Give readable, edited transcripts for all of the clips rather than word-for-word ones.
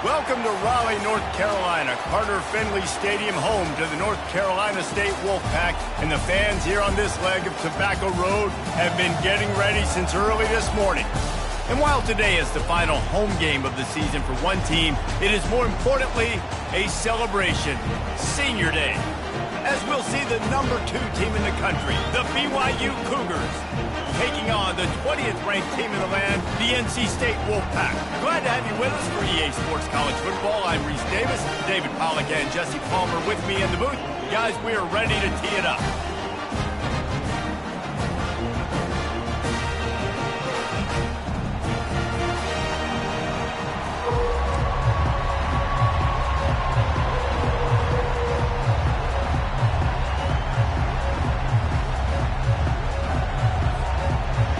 Welcome to Raleigh, North Carolina, Carter Finley Stadium, home to the North Carolina State Wolfpack, and the fans here on this leg of Tobacco Road have been getting ready since early this morning. And while today is the final home game of the season for one team, it is more importantly a celebration, Senior Day, as we'll see the #2 team in the country, the BYU Cougars, taking on the 20th ranked team in the land, the NC State Wolfpack. Glad to have you with us for EA Sports College Football. I'm Reese Davis, David Pollack and Jesse Palmer with me in the booth. Guys, we are ready to tee it up.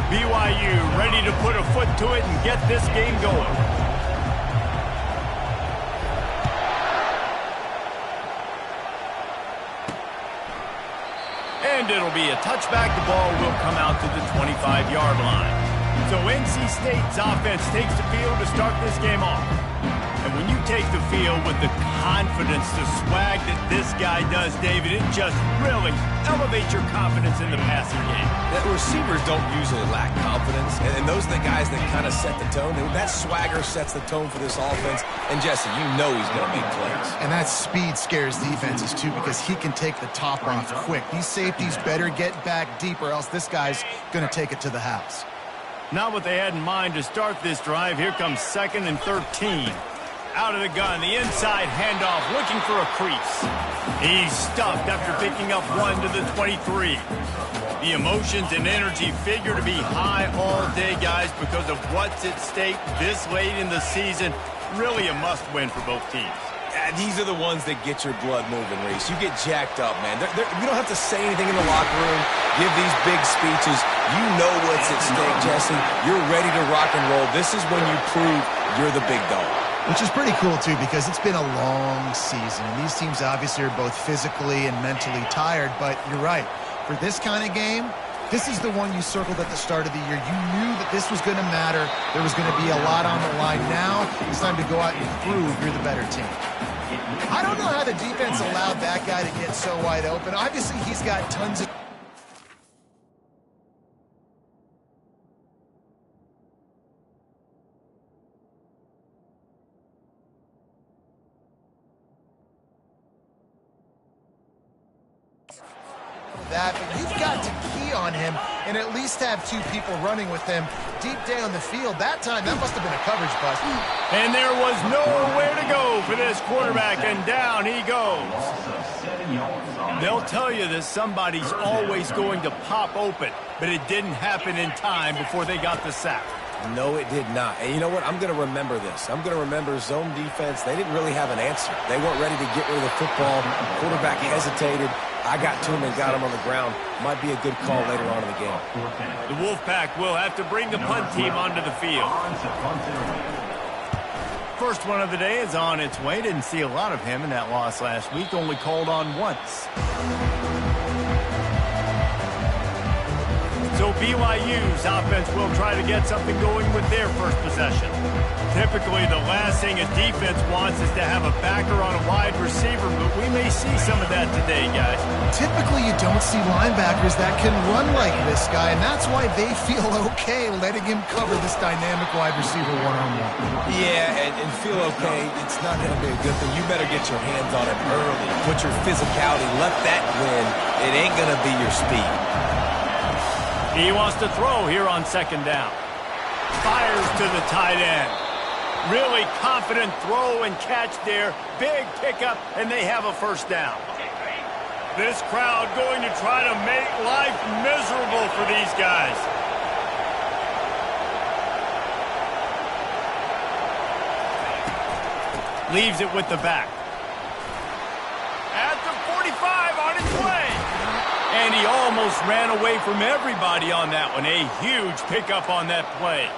BYU ready to put a foot to it and get this game going. And it'll be a touchback. The ball will come out to the 25-yard line. So NC State's offense takes the field to start this game off. And when you take the field with the confidence, the swag that this guy does, David, it just really elevates your confidence in the passing game. The receivers don't usually lack confidence, and those are the guys that kind of set the tone. And that swagger sets the tone for this offense. And Jesse, you know he's going to make plays. And that speed scares defenses too, because he can take the top off quick. These safeties better get back deep, or else this guy's going to take it to the house. Not what they had in mind to start this drive. Here comes 2nd and 13. Out of the gun, the inside handoff, looking for a crease. He's stuffed after picking up one to the 23. The emotions and energy figure to be high all day, guys, because of what's at stake this late in the season. Really a must-win for both teams. These are the ones that get your blood moving, Reese. You get jacked up, man. You don't have to say anything in the locker room, give these big speeches. You know what's at stake, Jesse. You're ready to rock and roll. This is when you prove you're the big dog. Which is pretty cool, too, because it's been a long season. And these teams obviously are both physically and mentally tired. But you're right. For this kind of game, this is the one you circled at the start of the year. You knew that this was going to matter. There was going to be a lot on the line. Now it's time to go out and prove you're the better team. I don't know how the defense allowed that guy to get so wide open. Obviously, he's got tons of... that, but you've got to key on him and at least have two people running with him deep down the field. That time, that must have been a coverage bust. And there was nowhere to go for this quarterback, and down he goes. They'll tell you that somebody's always going to pop open, but it didn't happen in time before they got the sack. No, it did not. And you know what? I'm going to remember this. I'm going to remember zone defense. They didn't really have an answer. They weren't ready to get rid of the football. Quarterback hesitated. I got to him and got him on the ground. Might be a good call later on in the game. The Wolfpack will have to bring the punt team onto the field. First one of the day is on its way. Didn't see a lot of him in that loss last week. Only called on once. So BYU's offense will try to get something going with their first possession. Typically, the last thing a defense wants is to have a backer on a wide receiver, but we may see some of that today, guys. Typically, you don't see linebackers that can run like this guy, and that's why they feel okay letting him cover this dynamic wide receiver one-on-one. Yeah, and feel okay. It's not going to be a good thing. You better get your hands on him early. Put your physicality. Let that win. It ain't going to be your speed. He wants to throw here on 2nd down. Fires to the tight end. Really confident throw and catch there. Big pickup, and they have a first down. This crowd going to try to make life miserable for these guys. Leaves it with the back. At the 45 on its way. And he almost ran away from everybody on that one. A huge pickup on that play.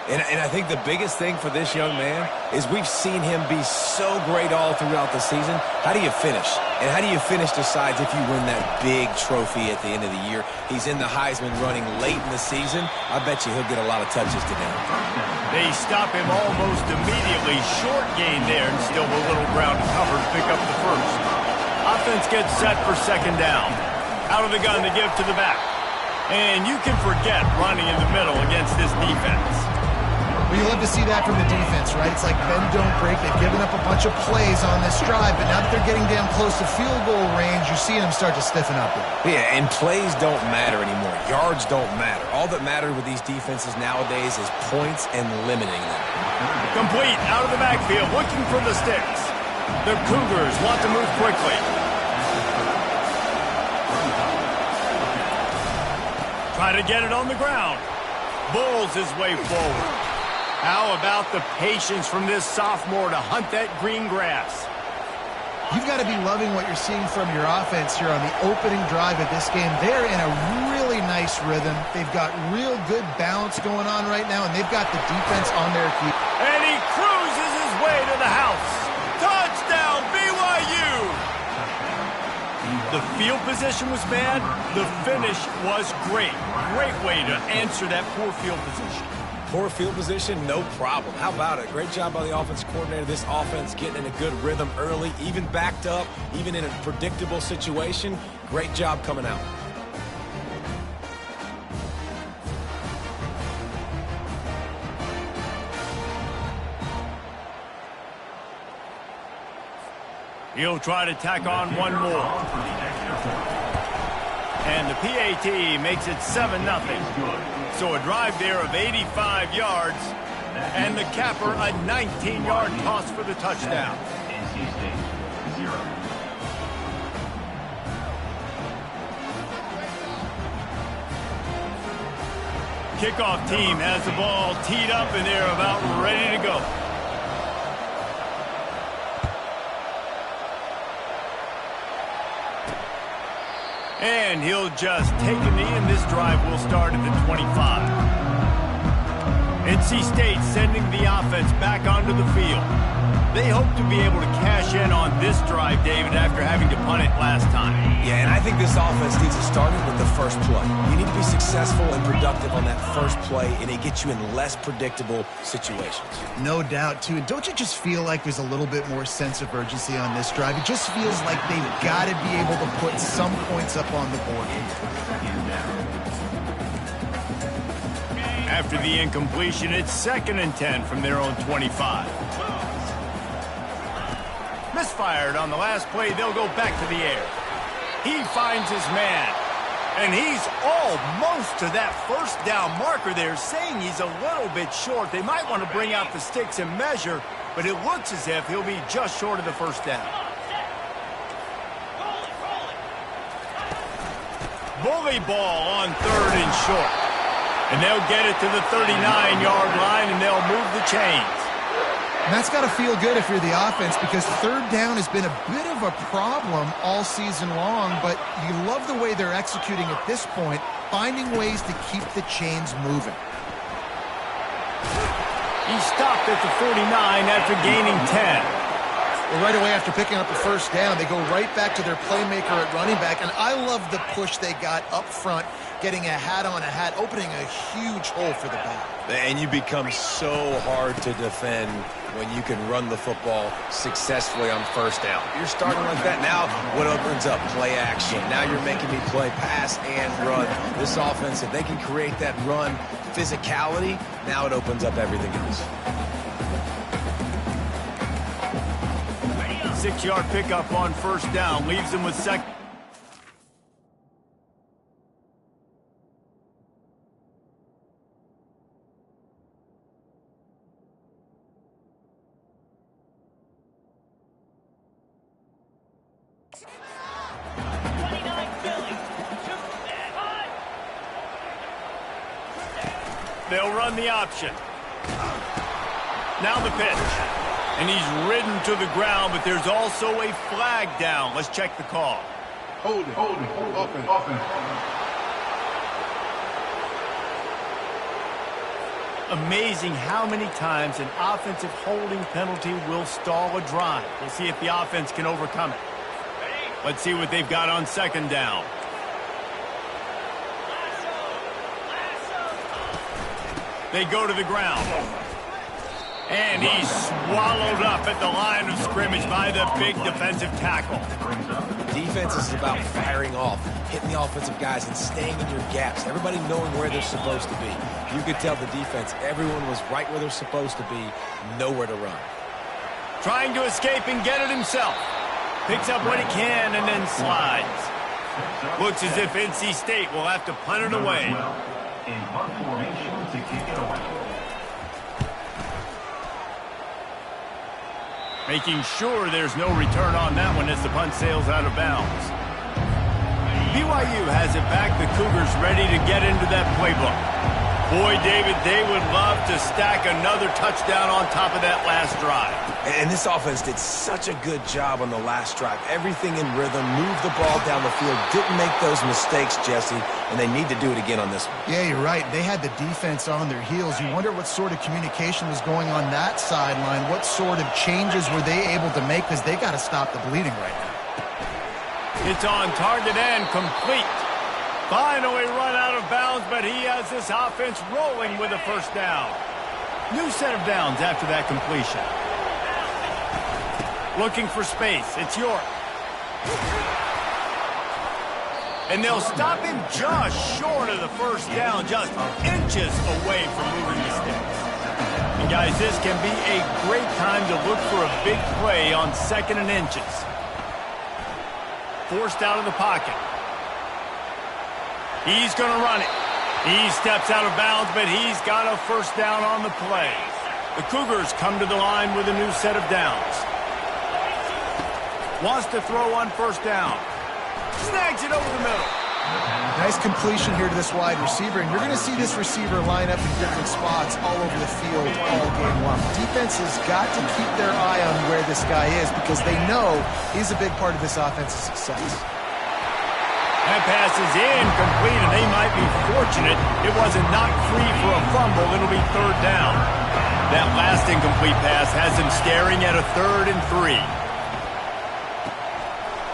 And I think the biggest thing for this young man is we've seen him be so great all throughout the season. How do you finish? And how do you finish decides if you win that big trophy at the end of the year. He's in the Heisman running late in the season. I bet you he'll get a lot of touches today. They stop him almost immediately. Short gain there and still a little ground to cover to pick up the first. Offense gets set for second down. Out of the gun to give to the back. And you can forget running in the middle against this defense. Well, you love to see that from the defense, right? It's like bend, don't break. They've given up a bunch of plays on this drive, but now that they're getting damn close to field goal range, you're seeing them start to stiffen up. Yeah, and plays don't matter anymore. Yards don't matter. All that matters with these defenses nowadays is points and limiting them. Complete, out of the backfield, looking for the sticks. The Cougars want to move quickly. Try to get it on the ground. Bulls his way forward. How about the patience from this sophomore to hunt that green grass? You've got to be loving what you're seeing from your offense here on the opening drive of this game. They're in a really nice rhythm. They've got real good balance going on right now, and they've got the defense on their feet. And he cruises his way to the house. Touchdown, BYU! The field position was bad. The finish was great. Great way to answer that poor field position. Poor field position, no problem. How about it? Great job by the offense coordinator. This offense getting in a good rhythm early, even backed up, even in a predictable situation. Great job coming out. He'll try to tack on one more. And the PAT makes it 7-0. So a drive there of 85 yards, and the capper a 19-yard toss for the touchdown. Kickoff team has the ball teed up, and they're about ready to go. And he'll just take a knee, and this drive will start at the 25. NC State sending the offense back onto the field. They hope to be able to cash in on this drive, David, after having to punt it last time. Yeah, and I think this offense needs to start it with the first play. You need to be successful and productive on that first play, and it gets you in less predictable situations. No doubt, too. And don't you just feel like there's a little bit more sense of urgency on this drive? It just feels like they've got to be able to put some points up on the board. After the incompletion, it's 2nd and 10 from their own 25. Misfired on the last play, they'll go back to the air. He finds his man, and he's almost to that first down marker there, saying he's a little bit short. They might want to bring out the sticks and measure, but it looks as if he'll be just short of the first down. Bully ball on 3rd and short. And they'll get it to the 39-yard line, and they'll move the chains. And that's got to feel good if you're the offense, because 3rd down has been a bit of a problem all season long, but you love the way they're executing at this point, finding ways to keep the chains moving. He stopped at the 49 after gaining 10. Well, right away after picking up the first down, they go right back to their playmaker at running back, and I love the push they got up front, getting a hat on a hat, opening a huge hole for the back. And you become so hard to defend when you can run the football successfully on first down. If you're starting like that, now what opens up? Play action. Now you're making me play pass and run. This offense, if they can create that run physicality, now it opens up everything else. 6-yard pickup on first down leaves them with second. They'll run the option. Now the pitch. And he's ridden to the ground, but there's also a flag down. Let's check the call. Hold it. Offense. Amazing how many times an offensive holding penalty will stall a drive. We'll see if the offense can overcome it. Let's see what they've got on second down. They go to the ground. And he's swallowed up at the line of scrimmage by the big defensive tackle. Defense is about firing off, hitting the offensive guys, and staying in your gaps. Everybody knowing where they're supposed to be. You could tell the defense, everyone was right where they're supposed to be, nowhere to run. Trying to escape and get it himself. Picks up what he can and then slides. Looks as if NC State will have to punt it away. In punt formation to kick it away. Making sure there's no return on that one as the punt sails out of bounds. BYU has it back. The Cougars ready to get into that playbook. Boy, David, they would love to stack another touchdown on top of that last drive. And this offense did such a good job on the last drive. Everything in rhythm, moved the ball down the field, didn't make those mistakes, Jesse, and they need to do it again on this one. Yeah, you're right. They had the defense on their heels. You wonder what sort of communication was going on that sideline. What sort of changes were they able to make, because they got to stop the bleeding right now. It's on target and complete. Finally run out of bounds, but he has this offense rolling with a first down. New set of downs after that completion. Looking for space. It's York. And they'll stop him just short of the first down, just inches away from moving the sticks. And guys, this can be a great time to look for a big play on 2nd and inches. Forced out of the pocket. He's going to run it. He steps out of bounds, but he's got a first down on the play. The Cougars come to the line with a new set of downs. Wants to throw on first down. Snags it over the middle. Nice completion here to this wide receiver, and you're going to see this receiver line up in different spots all over the field all game long. Defense has got to keep their eye on where this guy is, because they know he's a big part of this offense's success. That pass is incomplete, and they might be fortunate it wasn't knocked free for a fumble. It'll be 3rd down. That last incomplete pass has him staring at a 3rd and 3.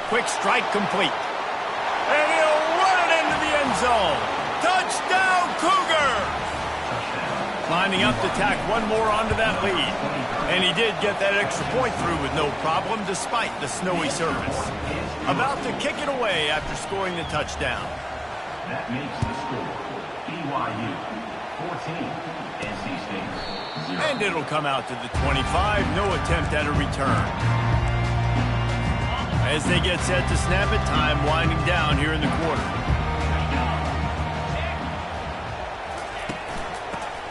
Quick strike complete. And he'll run it into the end zone. Touchdown, Cougar! Lining up to tack one more onto that lead. And he did get that extra point through with no problem despite the snowy surface. About to kick it away after scoring the touchdown. That makes the score BYU 14, NC State 0. And it'll come out to the 25. No attempt at a return. As they get set to snap it, time winding down here in the quarter.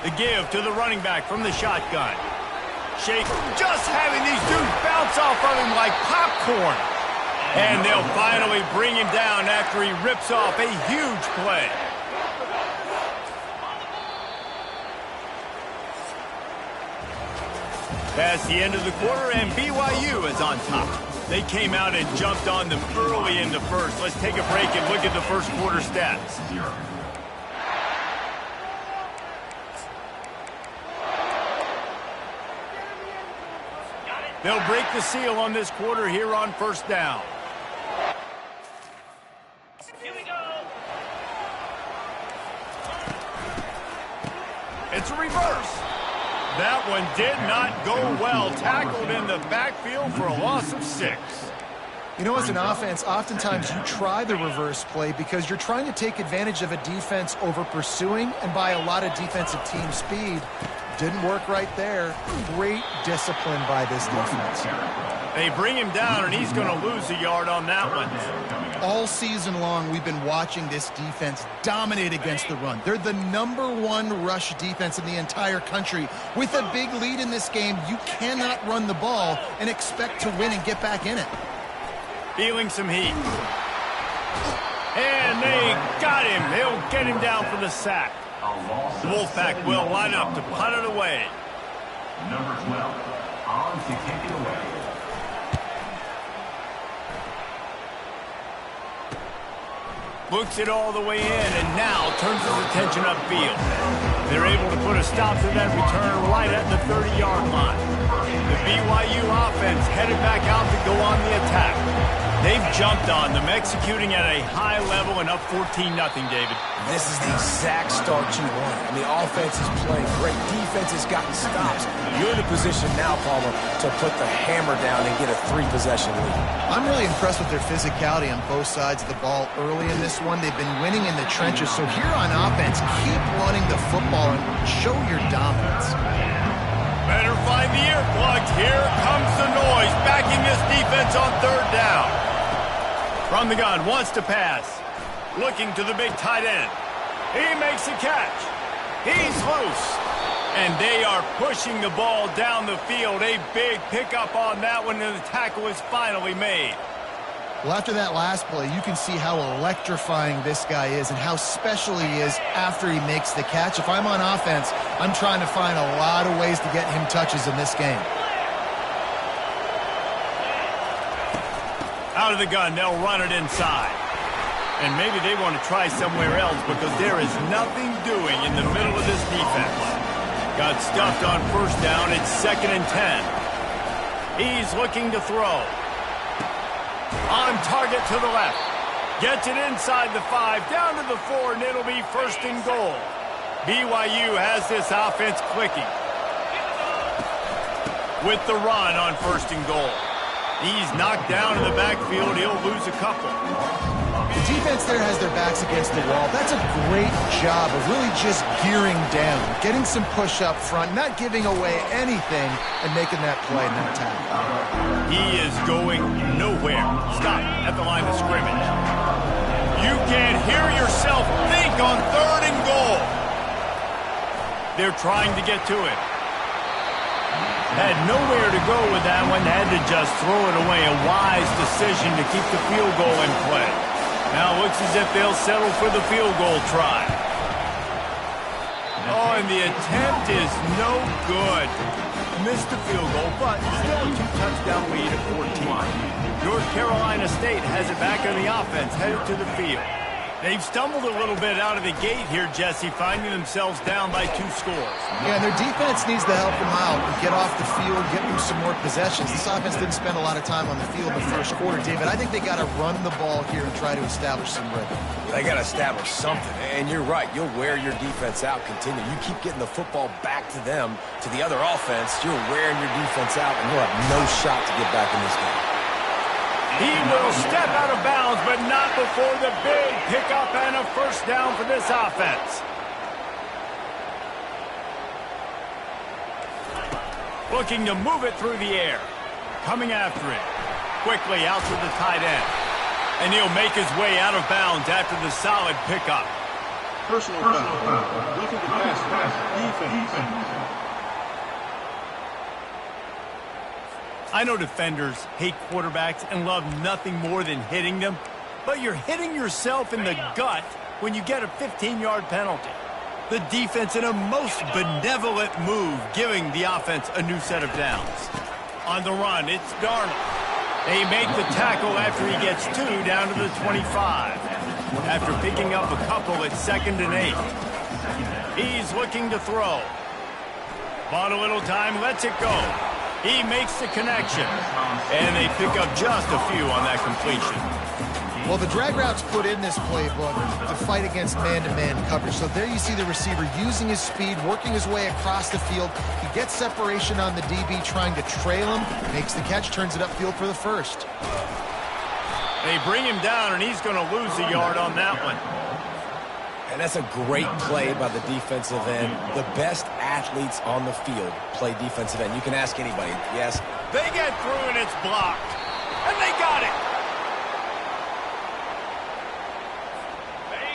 The give to the running back from the shotgun. Shake, just having these dudes bounce off of him like popcorn. And they'll finally bring him down after he rips off a huge play. Past the end of the quarter, and BYU is on top. They came out and jumped on them early in the first. Let's take a break and look at the first quarter stats. They'll break the seal on this quarter here on first down. Here we go. It's a reverse. That one did not go well. Tackled in the backfield for a loss of 6. You know, as an offense, oftentimes you try the reverse play because you're trying to take advantage of a defense over pursuing and by a lot of defensive team speed. Didn't work right there. Great discipline by this defense. They bring him down, and he's going to lose a yard on that one. All season long, we've been watching this defense dominate against the run. They're the #1 rush defense in the entire country. With a big lead in this game, you cannot run the ball and expect to win and get back in it. Feeling some heat. And they got him. They'll get him down for the sack. The Wolfpack will line up to punt it away. Number 12, on to kick it away. Books it all the way in, and now turns his attention upfield. They're able to put a stop to that return right at the 30-yard line. The BYU offense headed back out to go on the attack. They've jumped on them, executing at a high level and up 14-0, David. This is the exact start you want. I mean, offense is playing great. Defense has gotten stops. You're in a position now, Palmer, to put the hammer down and get a 3-possession lead. I'm really impressed with their physicality on both sides of the ball early in this one. They've been winning in the trenches. So here on offense, keep running the football and show your dominance. Better find the earplugs. Here comes the noise, backing this defense on third down. From the gun, wants to pass. Looking to the big tight end. He makes a catch. He's loose. And they are pushing the ball down the field. A big pickup on that one, and the tackle is finally made. Well, after that last play, you can see how electrifying this guy is and how special he is after he makes the catch. If I'm on offense, I'm trying to find a lot of ways to get him touches in this game. Out of the gun, they'll run it inside. And maybe they want to try somewhere else because there is nothing doing in the middle of this defense. Got stuffed on first down. It's 2nd and 10. He's looking to throw. On target to the left. Gets it inside the 5, down to the 4, and it'll be 1st and goal. BYU has this offense clicking. With the run on 1st and goal. He's knocked down in the backfield. He'll lose a couple. The defense there has their backs against the wall. That's a great job of really just gearing down, getting some push up front, not giving away anything, and making that play and that tackle. He is going nowhere. Stop at the line of scrimmage. You can't hear yourself think on 3rd and goal. They're trying to get to it. Had nowhere to go with that one. Had to just throw it away. A wise decision to keep the field goal in play. Now it looks as if they'll settle for the field goal try. Oh, and the attempt is no good. Missed the field goal, but still a 2-touchdown lead at 14. North Carolina State has it back on the offense, headed to the field. They've stumbled a little bit out of the gate here, Jesse, finding themselves down by 2 scores. Yeah, and their defense needs to help them out and get off the field, get them some more possessions. This offense didn't spend a lot of time on the field in the first quarter, David. I think they got to run the ball here and try to establish some rhythm. They got to establish something, and you're right. You'll wear your defense out, continue. You keep getting the football back to them, to the other offense, you're wearing your defense out, and you'll have no shot to get back in this game. He will step out of bounds, but not before the big pickup and a 1st down for this offense. Looking to move it through the air. Coming after it. Quickly out to the tight end. And he'll make his way out of bounds after the solid pickup. Personal foul. Looking to pass. Defense. I know defenders hate quarterbacks and love nothing more than hitting them, but you're hitting yourself in the gut when you get a 15-yard penalty. The defense in a most benevolent move, giving the offense a new set of downs. On the run, it's Darnold. They make the tackle after he gets 2 down to the 25. After picking up a couple at 2nd and 8. He's looking to throw. Bought a little time, lets it go. He makes the connection, and they pick up just a few on that completion. Well, the drag route's put in this playbook to fight against man-to-man coverage. So there you see the receiver using his speed, working his way across the field. He gets separation on the DB, trying to trail him, makes the catch, turns it upfield for the 1st. They bring him down, and he's going to lose a yard on that one. And that's a great play by the defensive end. The best athletes on the field play defensive end. You can ask anybody. Yes. They get through, and it's blocked. And they got it.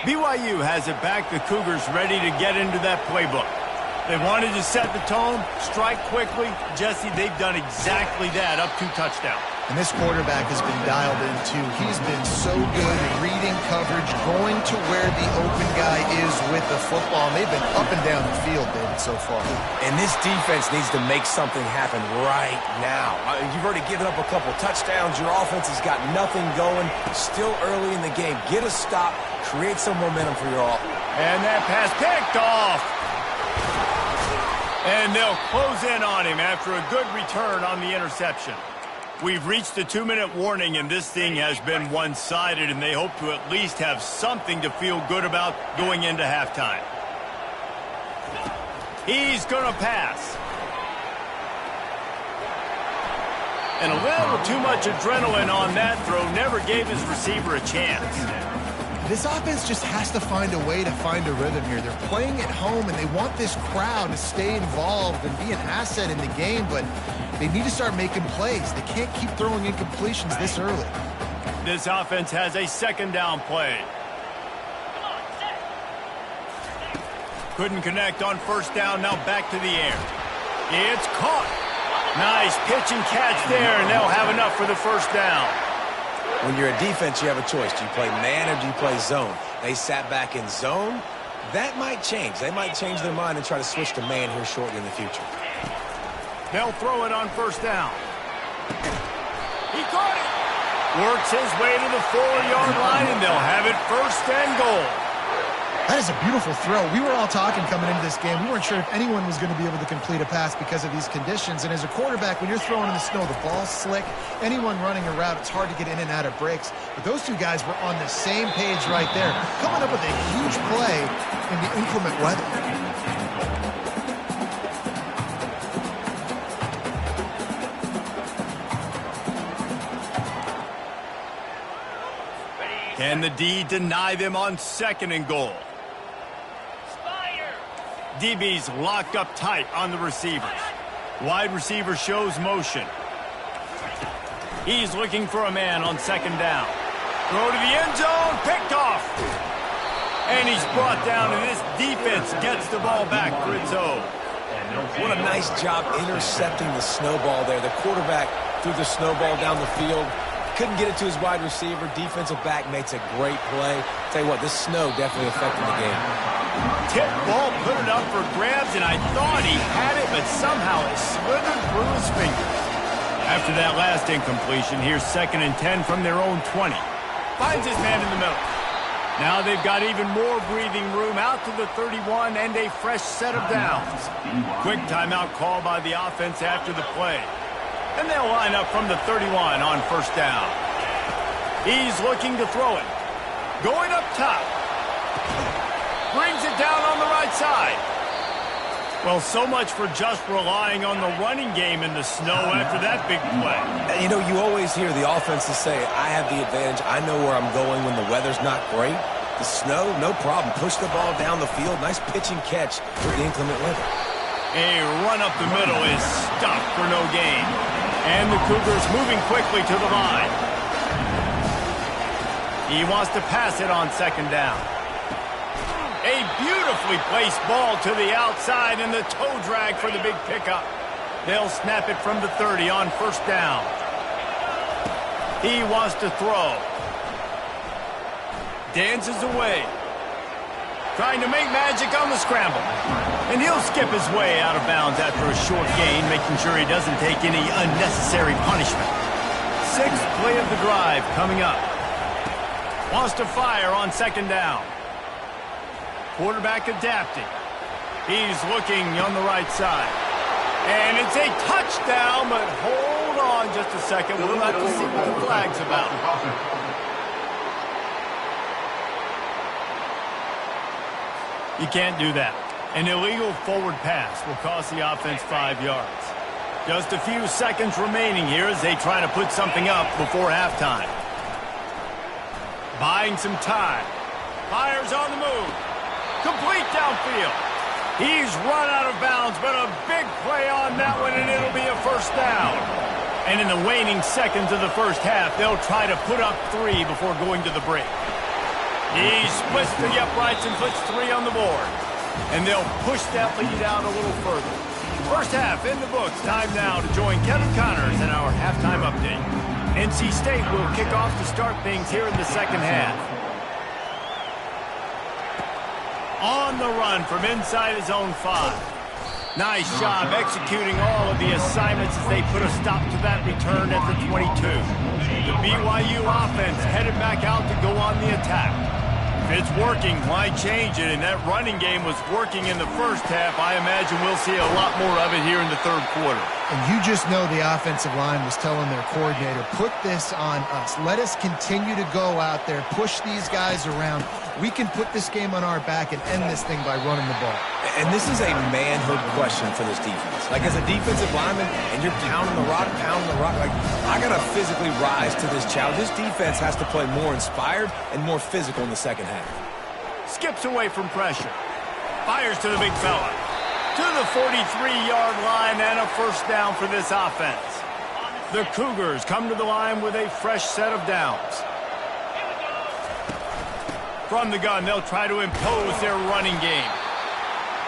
BYU has it back. The Cougars ready to get into that playbook. They wanted to set the tone, strike quickly. Jesse, they've done exactly that, up 2 touchdowns. And this quarterback has been dialed in, too. He's been so good reading coverage, going to where the open guy is with the football. And they've been up and down the field, David, so far. And this defense needs to make something happen right now. You've already given up a couple touchdowns. Your offense has got nothing going. Still early in the game. Get a stop. Create some momentum for your offense. And that pass picked off. And they'll close in on him after a good return on the interception. We've reached the 2-minute warning, and this thing has been one-sided, and they hope to at least have something to feel good about going into halftime. He's going to pass. And a little too much adrenaline on that throw never gave his receiver a chance. This offense just has to find a way to find a rhythm here. They're playing at home, and they want this crowd to stay involved and be an asset in the game, but they need to start making plays. They can't keep throwing incompletions this early. This offense has a second down play. Couldn't connect on first down, now back to the air. It's caught. Nice pitch and catch there, and they'll have enough for the first down. When you're a defense, you have a choice. Do you play man or do you play zone? They sat back in zone. That might change. They might change their mind and try to switch to man here shortly in the future. They'll throw it on first down. He caught it. Works his way to the 4-yard line, and they'll have it first and goal. That is a beautiful throw. We were all talking coming into this game. We weren't sure if anyone was going to be able to complete a pass because of these conditions. And as a quarterback, when you're throwing in the snow, the ball's slick. Anyone running a route, it's hard to get in and out of breaks. But those two guys were on the same page right there, coming up with a huge play in the inclement weather. Can the D deny them on second and goal? DB's locked up tight on the receivers. Wide receiver shows motion. He's looking for a man on second down. Throw to the end zone, picked off. And he's brought down, and this defense gets the ball back for its own. What a nice job intercepting the snowball there. The quarterback threw the snowball down the field. Couldn't get it to his wide receiver. Defensive back makes a great play. Tell you what, this snow definitely affected the game. Tip ball, put it up for grabs, and I thought he had it, but somehow it slithered through his fingers. After that last incompletion, here's 2nd and 10 from their own 20. Finds his man in the middle. Now they've got even more breathing room out to the 31 and a fresh set of downs. Quick timeout call by the offense after the play. And they'll line up from the 31 on first down. He's looking to throw it. Going up top. Brings it down on the right side. Well, so much for just relying on the running game in the snow after that big play. You know, you always hear the offenses say, I have the advantage. I know where I'm going when the weather's not great. The snow, no problem. Push the ball down the field. Nice pitch and catch with the inclement weather. A run up the middle is stopped for no gain. And the Cougars moving quickly to the line. He wants to pass it on second down. A beautifully placed ball to the outside and the toe drag for the big pickup. They'll snap it from the 30 on first down. He wants to throw. Dances away. Trying to make magic on the scramble. And he'll skip his way out of bounds after a short gain, making sure he doesn't take any unnecessary punishment. 6th play of the drive coming up. Wants to fire on second down. Quarterback adapting. He's looking on the right side. And it's a touchdown, but hold on just a second. We'll have to see what the flag's about. You can't do that. An illegal forward pass will cost the offense 5 yards. Just a few seconds remaining here as they try to put something up before halftime. Buying some time. Fires on the move. Complete downfield. He's run out of bounds, but a big play on that one, and it'll be a first down. And in the waning seconds of the first half, they'll try to put up 3 before going to the break. He splits the uprights and puts 3 on the board. And they'll push that lead out a little further. First half in the books. Time now to join Kevin Connors in our halftime update. NC State will kick off to start things here in the second half. On the run from inside his own 5. Nice job executing all of the assignments as they put a stop to that return at the 22. The BYU offense headed back out to go on the attack. If it's working, why change it? And that running game was working in the first half. I imagine we'll see a lot more of it here in the third quarter. And you just know the offensive line was telling their coordinator, put this on us. Let us continue to go out there, push these guys around. We can put this game on our back and end this thing by running the ball. And this is a manhood question for this defense. Like, as a defensive lineman, and you're pounding the rock, like, I got to physically rise to this challenge. This defense has to play more inspired and more physical in the second half. Skips away from pressure. Fires to the big fella. To the 43-yard line and a first down for this offense. The Cougars come to the line with a fresh set of downs. From the gun, they'll try to impose their running game.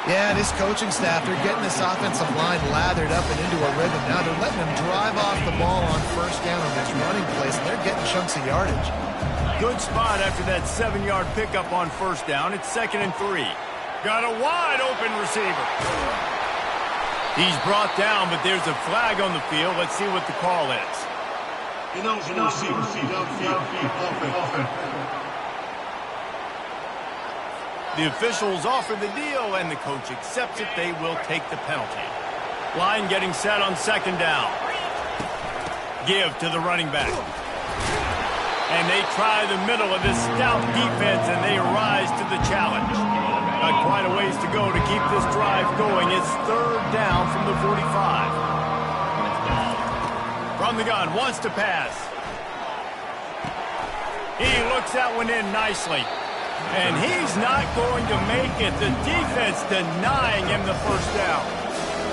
Yeah, this coaching staff, they're getting this offensive line lathered up and into a rhythm. Now they're letting them drive off the ball on first down on this running plays, and they're getting chunks of yardage. Good spot after that 7-yard pickup on first down. It's 2nd and 3. Got a wide open receiver. He's brought down, but there's a flag on the field. Let's see what the call is. The officials offer the deal, and the coach accepts it. They will take the penalty. Line getting set on 2nd down. Give to the running back. And they try the middle of this stout defense, and they rise to the challenge. Got quite a ways to go to keep this drive going. It's 3rd down from the 45. From the gun, wants to pass. He looks that one in nicely. And he's not going to make it. The defense denying him the first down.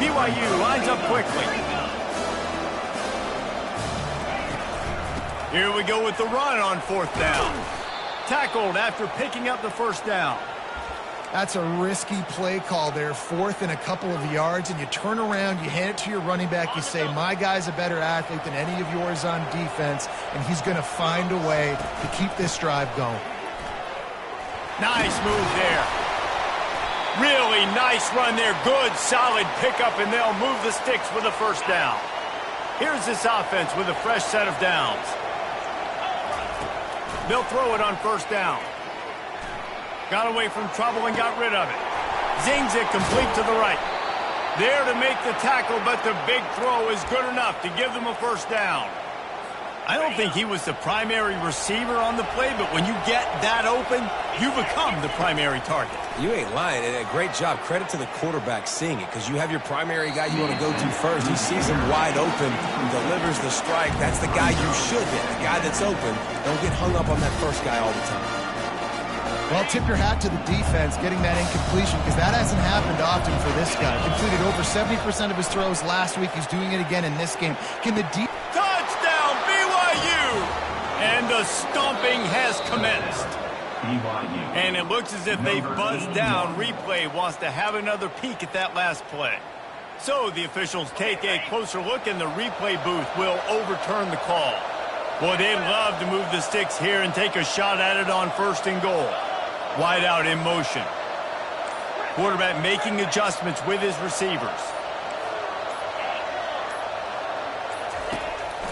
BYU lines up quickly. Here we go with the run on 4th down. Tackled after picking up the first down. That's a risky play call there, 4th and a couple of yards, and you turn around, you hand it to your running back, you say, my guy's a better athlete than any of yours on defense, and he's going to find a way to keep this drive going. Nice move there. Really nice run there. Good, solid pickup, and they'll move the sticks for the first down. Here's this offense with a fresh set of downs. They'll throw it on first down. Got away from trouble and got rid of it. Zings it complete to the right. There to make the tackle, but the big throw is good enough to give them a first down. I don't think he was the primary receiver on the play, but when you get that open, you become the primary target. You ain't lying, and a great job. Credit to the quarterback seeing it, because you have your primary guy you want to go to first. He sees him wide open, delivers the strike. That's the guy you should hit, the guy that's open. Don't get hung up on that first guy all the time. Well, tip your hat to the defense getting that incompletion, because that hasn't happened often for this guy. Completed over 70% of his throws last week. He's doing it again in this game. Can the Touchdown, BYU! And the stomping has commenced. BYU. And it looks as if they've buzzed down. Replay wants to have another peek at that last play. So the officials take a closer look, and the replay booth will overturn the call. Boy, they'd love to move the sticks here and take a shot at it on 1st and goal. Wide out in motion. Quarterback making adjustments with his receivers.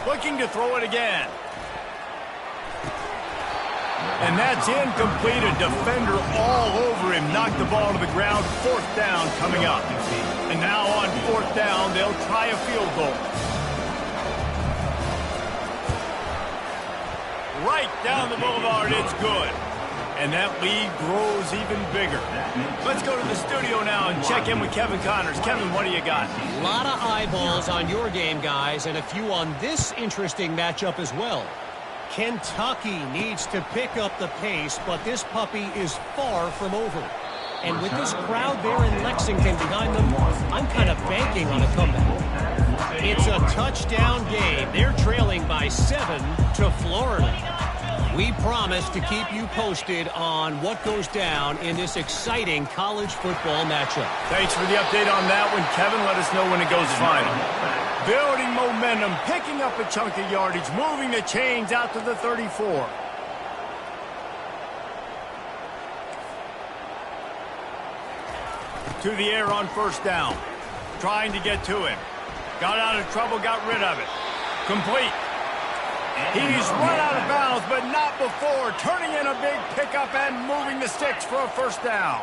Looking to throw it again. And that's incomplete. A defender all over him. Knocked the ball to the ground. 4th down coming up. And now on 4th down, they'll try a field goal. Right down the boulevard, it's good. And that lead grows even bigger. Let's go to the studio now and check in with Kevin Connors. Kevin, what do you got? A lot of eyeballs on your game, guys, and a few on this interesting matchup as well. Kentucky needs to pick up the pace, but this puppy is far from over. And with this crowd there in Lexington behind them, I'm kind of banking on a comeback. It's a touchdown game. They're trailing by 7 to Florida. We promise to keep you posted on what goes down in this exciting college football matchup. Thanks for the update on that one, Kevin. Let us know when it goes final. Building momentum, picking up a chunk of yardage, moving the chains out to the 34. To the air on first down. Trying to get to him. Got out of trouble, got rid of it. Complete. He's run out of bounds, but not before. Turning in a big pickup and moving the sticks for a first down.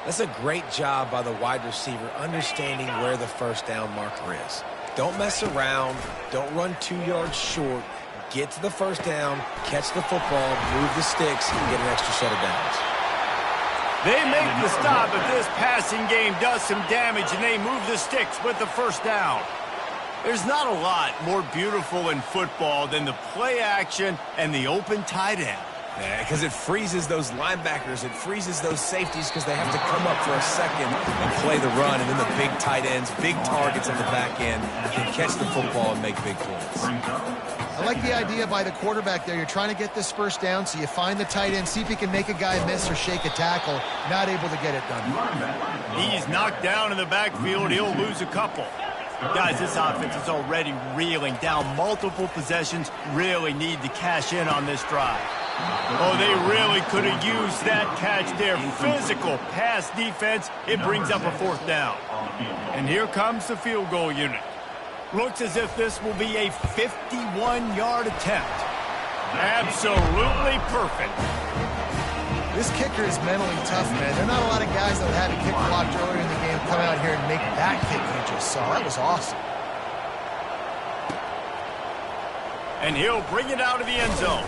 That's a great job by the wide receiver understanding where the first down marker is. Don't mess around. Don't run 2 yards short. Get to the first down, catch the football, move the sticks, and get an extra set of downs. They make the stop, but this passing game does some damage, and they move the sticks with the first down. There's not a lot more beautiful in football than the play action and the open tight end. Yeah, because it freezes those linebackers. It freezes those safeties because they have to come up for a second and play the run. And then the big tight ends, big targets on the back end can catch the football and make big plays. I like the idea by the quarterback there. You're trying to get this first down, so you find the tight end, see if he can make a guy miss or shake a tackle. Not able to get it done. He's knocked down in the backfield. He'll lose a couple. Guys, this offense is already reeling down multiple possessions. Really need to cash in on this drive. Oh, they really could have used that catch there. Physical pass defense. It brings up a fourth down. And here comes the field goal unit. Looks as if this will be a 51-yard attempt. Absolutely perfect. This kicker is mentally tough, man. There are not a lot of guys that had a kick blocked earlier in the game come out here and make that kick you just saw. That was awesome. And he'll bring it out of the end zone.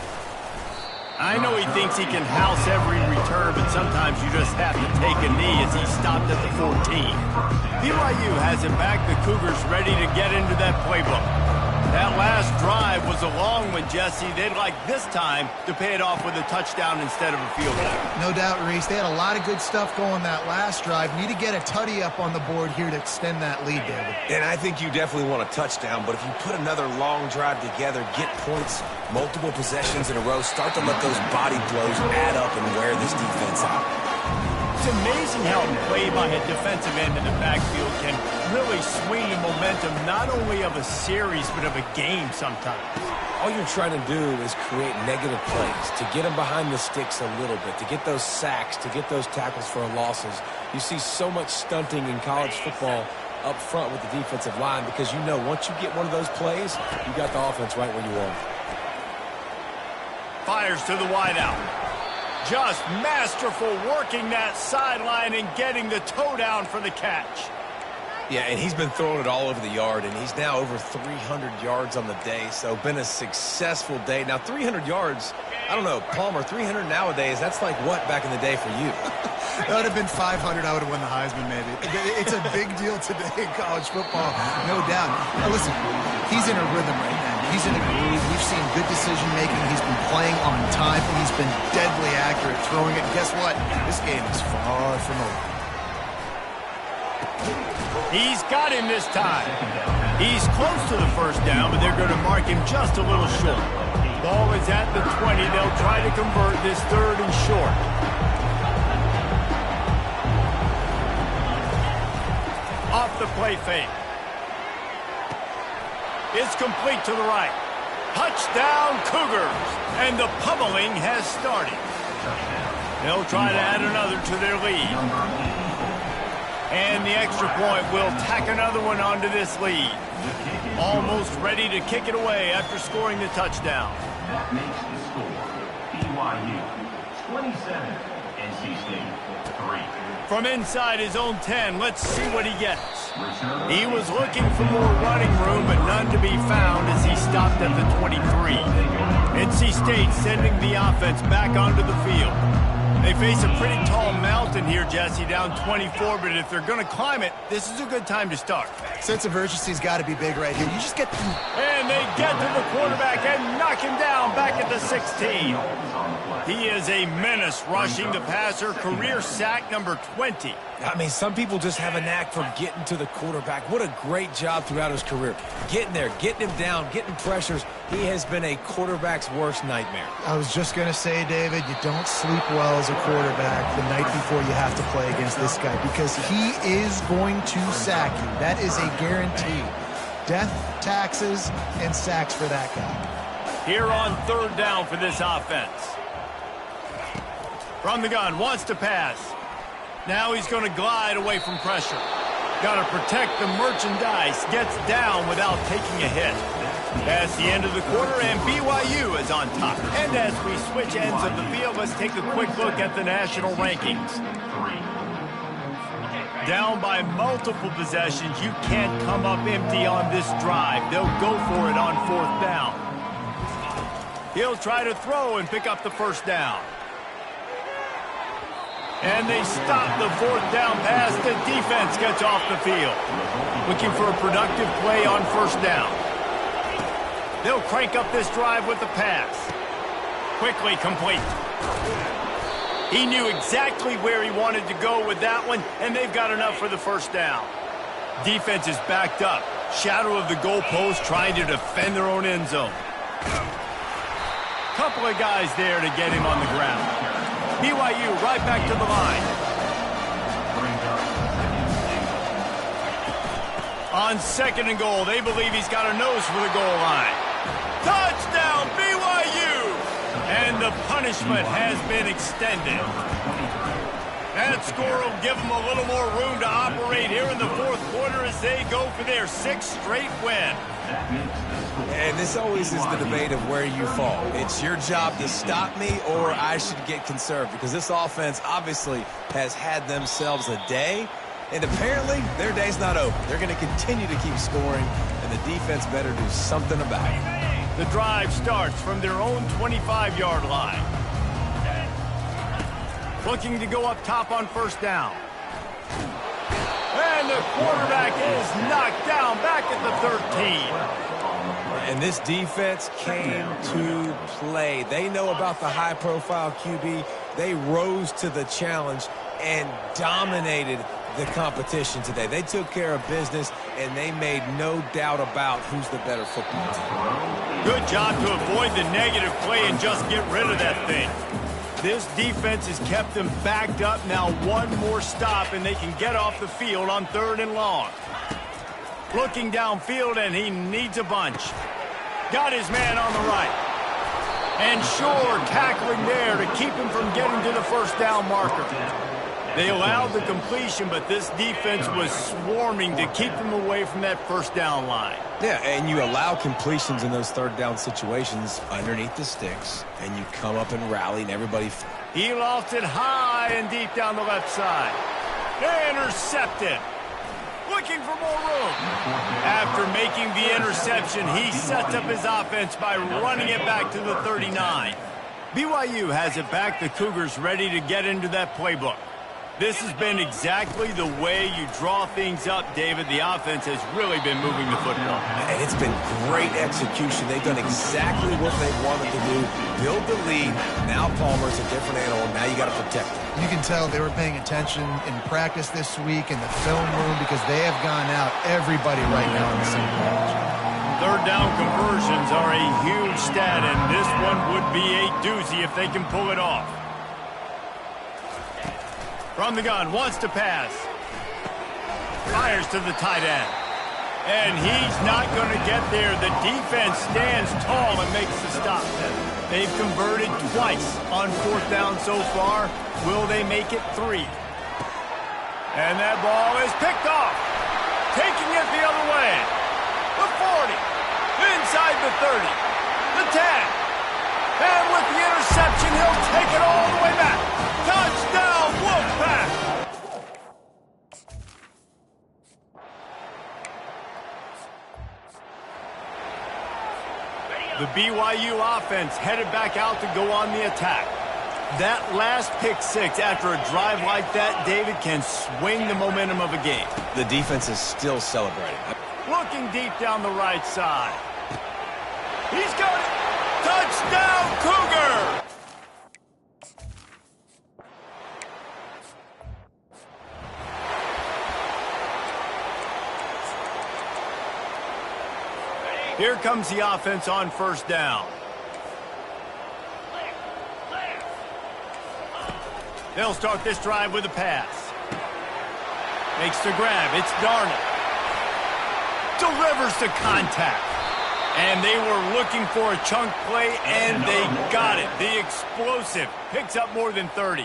I know he thinks he can house every return, but sometimes you just have to take a knee as he stopped at the 14. BYU has it back. The Cougars ready to get into that playbook. That last drive was a long one, Jesse. They'd like this time to pay it off with a touchdown instead of a field goal. No doubt, Reese. They had a lot of good stuff going that last drive. Need to get a tutty up on the board here to extend that lead, David. And I think you definitely want a touchdown, but if you put another long drive together, get points, multiple possessions in a row, start to let those body blows add up and wear this defense out. It's amazing how a play by a defensive end in the backfield can really swing the momentum not only of a series but of a game sometimes. All you're trying to do is create negative plays, to get them behind the sticks a little bit, to get those sacks, to get those tackles for losses. You see so much stunting in college football up front with the defensive line because you know once you get one of those plays, you got the offense right where you want it. Fires to the wideout. Just masterful working that sideline and getting the toe down for the catch. Yeah, and he's been throwing it all over the yard, and he's now over 300 yards on the day, so been a successful day. Now, 300 yards, I don't know, Palmer, 300 nowadays, that's like what back in the day for you? That would have been 500. I would have won the Heisman, maybe. It's a big deal today in college football, no doubt. Now, listen, he's in a rhythm right now. He's in a groove. We've seen good decision-making. He's been playing on time, and he's been deadly accurate throwing it. And guess what? This game is far from over. He's got him this time. He's close to the first down, but they're going to mark him just a little short. Ball is at the 20. They'll try to convert this third and short. Off the play fake. It's complete to the right. Touchdown, Cougars. And the pummeling has started. They'll try to add another to their lead. And the extra point will tack another one onto this lead. Almost ready to kick it away after scoring the touchdown. That makes the score BYU 27, NC State 3. From inside his own 10, let's see what he gets. He was looking for more running room, but none to be found as he stopped at the 23. NC State sending the offense back onto the field. They face a pretty tall mountain here, Jesse, down 24, but if they're going to climb it, this is a good time to start. Sense of urgency's got to be big right here. You just get... And they get to the quarterback and knock him down back at the 16. He is a menace rushing the passer, career sack number 20. I mean, some people just have a knack for getting to the quarterback. What a great job throughout his career. Getting there, getting him down, getting pressures. He has been a quarterback's worst nightmare. I was just going to say, David, you don't sleep well as a quarterback the night before you have to play against this guy because he is going to sack you. That is a guarantee. death, taxes, and sacks for that guy. Here on third down for this offense. From the gun, wants to pass. Now he's going to glide away from pressure. Got to protect the merchandise. Gets down without taking a hit. That's the end of the quarter, and BYU is on top. And as we switch ends of the field, let's take a quick look at the national rankings. Down by multiple possessions, you can't come up empty on this drive. They'll go for it on fourth down. He'll try to throw and pick up the first down. And they stop the fourth down pass. The defense gets off the field. Looking for a productive play on first down. They'll crank up this drive with the pass. Quickly complete. He knew exactly where he wanted to go with that one, and they've got enough for the first down. Defense is backed up. Shadow of the goalpost trying to defend their own end zone. Couple of guys there to get him on the ground. BYU right back to the line. On second and goal, they believe he's got a nose for the goal line. Touchdown, BYU! And the punishment has been extended. That score will give them a little more room to operate here in the fourth quarter as they go for their sixth straight win. And this always is the debate of where you fall. It's your job to stop me, or I should get conserved, because this offense obviously has had themselves a day, and apparently their day's not over. They're going to continue to keep scoring, and the defense better do something about it. The drive starts from their own 25-yard line. Looking to go up top on first down. And the quarterback is knocked down back at the 13. And this defense came to play. They know about the high-profile QB. They rose to the challenge and dominated the competition today. They took care of business, and they made no doubt about who's the better football team. Good job to avoid the negative play and just get rid of that thing. This defense has kept them backed up. Now one more stop, and they can get off the field on third and long. Looking downfield, and he needs a bunch. Got his man on the right. And sure, tackling there to keep him from getting to the first down marker. They allowed the completion, but this defense was swarming to keep them away from that first down line. Yeah, and you allow completions in those third down situations underneath the sticks, and you come up and rally, and everybody... He lost it high and deep down the left side. Intercepted. Looking for more room. After making the interception, he sets up his offense by running it back to the 39. BYU has it back. The Cougars ready to get into that playbook. This has been exactly the way you draw things up, David. The offense has really been moving the football. And it's been great execution. They've done exactly what they wanted to do. Build the lead. Now Palmer's a different animal. Now you got to protect him. You can tell they were paying attention in practice this week in the film room, because they have gone out everybody right now on the same page. Third down conversions are a huge stat, and this one would be a doozy if they can pull it off. From the gun, wants to pass. Fires to the tight end. And he's not going to get there. The defense stands tall and makes the stop. They've converted twice on fourth down so far. Will they make it 3? And that ball is picked off. Taking it the other way. The 40. Inside the 30. The 10. And with the interception, he'll take it all the way back. Touchdown, Wolfpack! The BYU offense headed back out to go on the attack. That last pick six after a drive like that, David, can swing the momentum of a game. The defense is still celebrating. Looking deep down the right side. He's got it! Touchdown, Cougar! Here comes the offense on first down. They'll start this drive with a pass. Makes the grab. It's Darnold. delivers the contact. And they were looking for a chunk play, and they got it. The explosive picks up more than 30.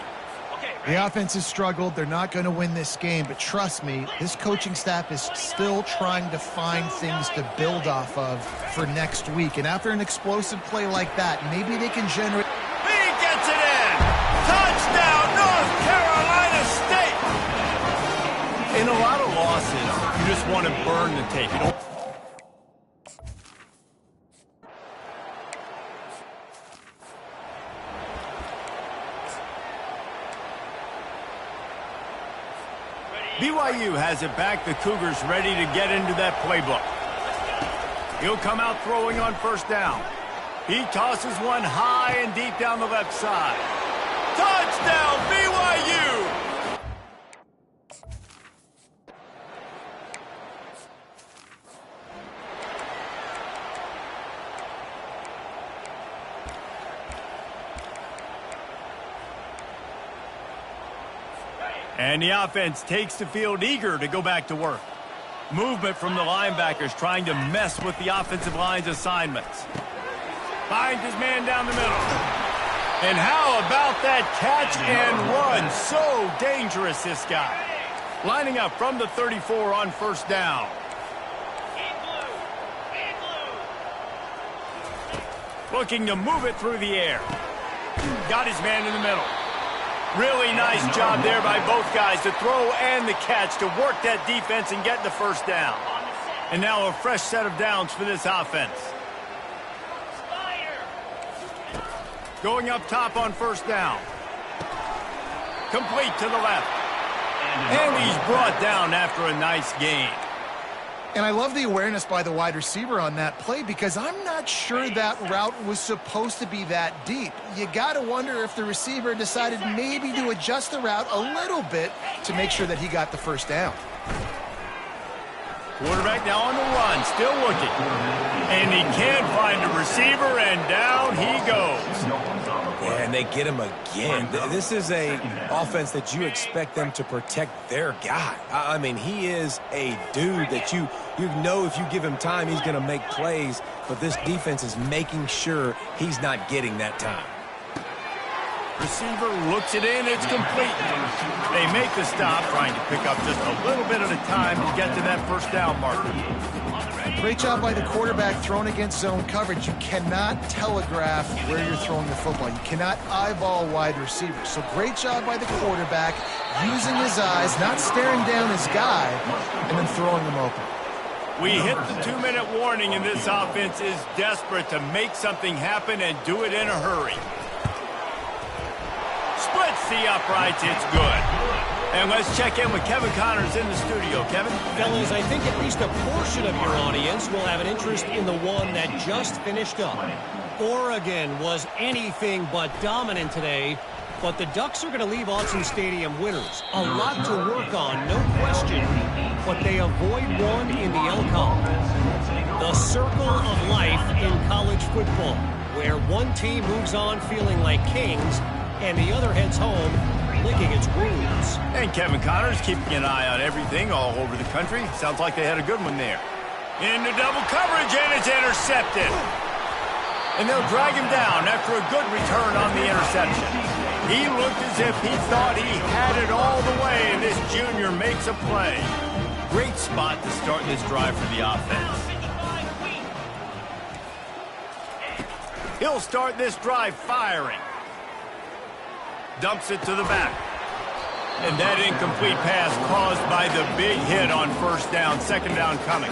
The offense has struggled. They're not going to win this game, but trust me, this coaching staff is still trying to find things to build off of for next week. And after an explosive play like that, maybe they can generate... He gets it in! Touchdown, North Carolina State! In a lot of losses, you just want to burn the tape. You don't... BYU has it back. The Cougars ready to get into that playbook. He'll come out throwing on first down. He tosses one high and deep down the left side. Touchdown, BYU! And the offense takes the field eager to go back to work. Movement from the linebackers trying to mess with the offensive line's assignments. Finds his man down the middle. And how about that catch and run? So dangerous, this guy. Lining up from the 34 on first down. Looking to move it through the air. Got his man in the middle. Really nice job there by both guys to throw and the catch to work that defense and get the first down. And now a fresh set of downs for this offense. Going up top on first down. Complete to the left. And he's brought down after a nice gain. And I love the awareness by the wide receiver on that play because I'm not sure that route was supposed to be that deep. You got to wonder if the receiver decided maybe to adjust the route a little bit to make sure that he got the first down. Quarterback now on the run, still looking. And he can't find a receiver, and down he goes. Yeah, and they get him again. This is a offense that you expect them to protect their guy. I mean, he is a dude that you know if you give him time, he's going to make plays. But this defense is making sure he's not getting that time. Receiver looks it in, it's complete. They make the stop, trying to pick up just a little bit at a time to get to that first down marker. Great job by the quarterback thrown against zone coverage. You cannot telegraph where you're throwing the football. You cannot eyeball wide receivers. So great job by the quarterback using his eyes, not staring down his guy, and then throwing him open. We hit the 2-minute warning, and this offense is desperate to make something happen and do it in a hurry. Splits the uprights, it's good. And let's check in with Kevin Connors in the studio. Kevin? Fellas, I think at least a portion of your audience will have an interest in the one that just finished up. Oregon was anything but dominant today, but the Ducks are going to leave Autzen Stadium winners. A lot to work on, no question, but they avoid one in the Elcom. The circle of life in college football, where one team moves on feeling like kings, and the other heads home licking its wounds. And Kevin Connors keeping an eye on everything all over the country. Sounds like they had a good one there. Into double coverage, and it's intercepted. And they'll drag him down after a good return on the interception. He looked as if he thought he had it all the way, and this junior makes a play. Great spot to start this drive for the offense. He'll start this drive firing. Dumps it to the back. And that incomplete pass caused by the big hit on first down, second down coming.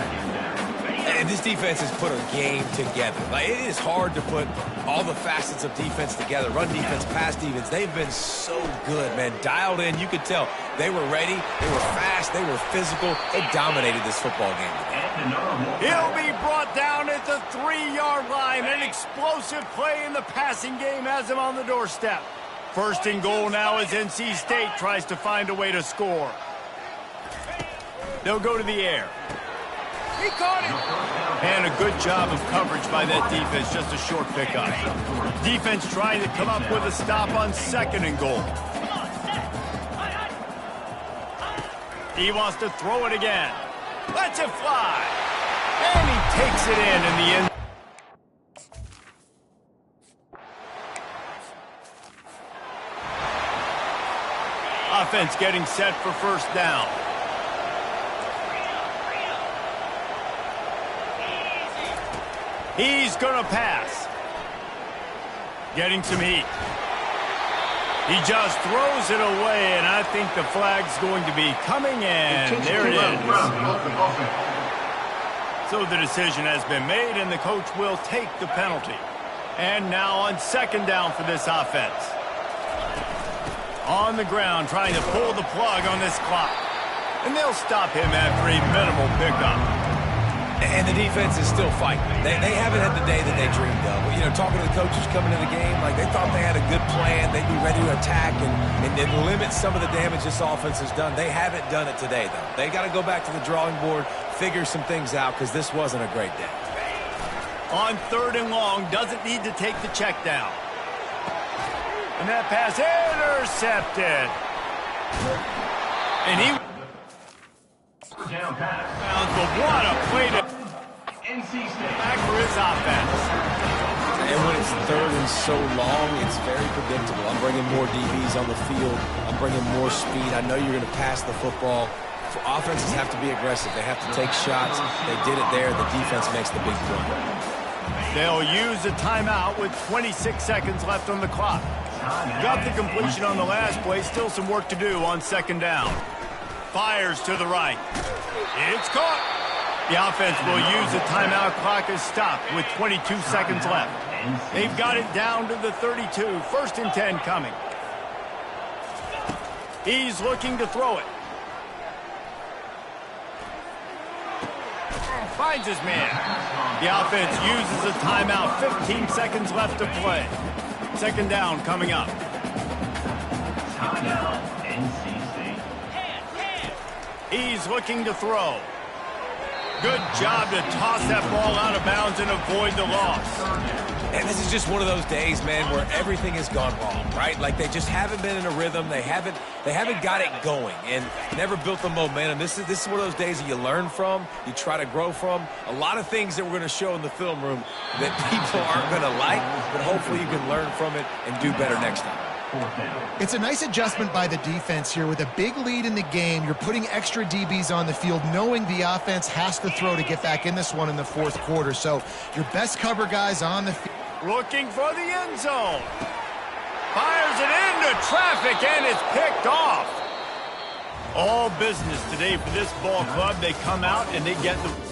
And this defense has put a game together. Like, it is hard to put all the facets of defense together. Run defense, pass defense. They've been so good, man. Dialed in, you could tell. They were ready, they were fast, they were physical. They dominated this football game today. He'll be brought down at the 3-yard line. An explosive play in the passing game has him on the doorstep. First and goal now as NC State tries to find a way to score. They'll go to the air. He caught it! And a good job of coverage by that defense, just a short pickup. Defense trying to come up with a stop on second and goal. He wants to throw it again. Lets it fly. And he takes it in the end. Offense getting set for first down. He's going to pass. Getting some heat. He just throws it away, and I think the flag's going to be coming in. There it is. So the decision has been made, and the coach will take the penalty. And now on second down for this offense. On the ground, trying to pull the plug on this clock. And they'll stop him after a minimal pickup. And the defense is still fighting. They haven't had the day that they dreamed of. You know, talking to the coaches coming into the game, like they thought they had a good plan. They'd be ready to attack and limit some of the damage this offense has done. They haven't done it today, though. They got to go back to the drawing board, figure some things out, because this wasn't a great day. On third and long, doesn't need to take the check down. And that pass intercepted. And he... Down pass. But what a play to... NC State. Back for his offense. And when it's third and so long, it's very predictable. I'm bringing more DBs on the field. I'm bringing more speed. I know you're going to pass the football. Offenses have to be aggressive. They have to take shots. They did it there. The defense makes the big play. They'll use a timeout with 26 seconds left on the clock. Got the completion on the last play. Still some work to do on second down. Fires to the right. It's caught. The offense will use the timeout. Clock is stopped with 22 seconds left. They've got it down to the 32. First and 10 coming. He's looking to throw it. Finds his man. The offense uses a timeout. 15 seconds left to play. Second down coming up. Timeout, NC State. He's looking to throw. Good job to toss that ball out of bounds and avoid the loss. And this is just one of those days, man, where everything has gone wrong, right? Like they just haven't been in a rhythm. They haven't got it going and never built the momentum. This is one of those days that you learn from, you try to grow from. A lot of things that we're going to show in the film room that people aren't going to like, but hopefully you can learn from it and do better next time. It's a nice adjustment by the defense here. With a big lead in the game, you're putting extra DBs on the field, knowing the offense has to throw to get back in this one in the fourth quarter. So your best cover guys on the field. Looking for the end zone. Fires it into traffic, and it's picked off. All business today for this ball club. They come out and they get the...